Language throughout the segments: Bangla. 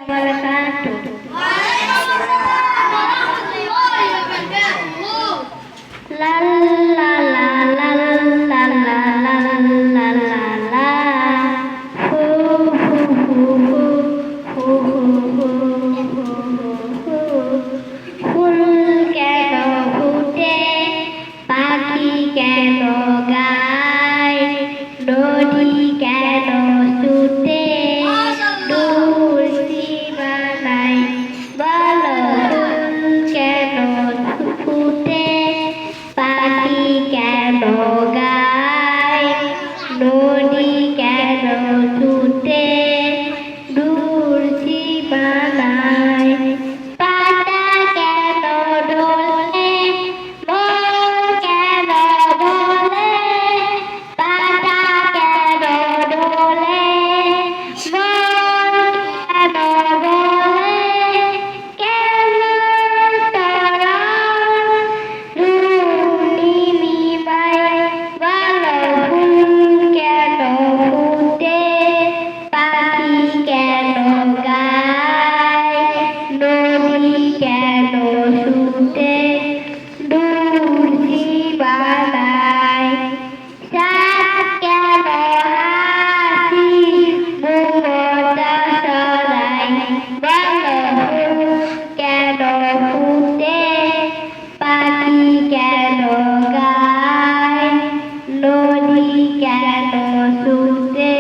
wabarakatuh. La la la la la la la la la la la. Hu hu hu hu hu hu hu hu. ফুল কেন ফুটে, পাখি কেন গায়, নদী কেন ছুটে দূর সীমানায়, বলো ফুল কেন ফুটে, পাখি কেন গায়, নদী কেন ছুটে দূর সীমানায়, পাতা কেন ডোলে, মন কেন বলে, পাতা কেন ডোলে, মন কেন বলে, কেন তোরা নীলিমায়, বলো ফুল কেন ফুটে, পাখি কেন গায়, নদী কেন ছুটে দূর সীমানায়, চাঁদ কেন হাসি মমতা ছড়ায়, বলো ফুল কেন ফুটে, পাখি কেন গায়, নদী কেন ছুটে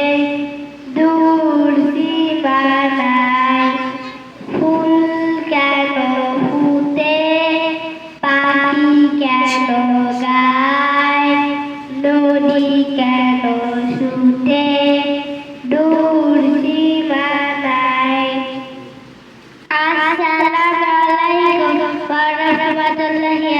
দূর সীমানায়, ফুল কেন ফুটে, পাখি কেন গায়, নদী কেন ছুটে দূর সীমানায়। আসসালামু আলাইকুম ওয়া রাহমাতুল্লাহি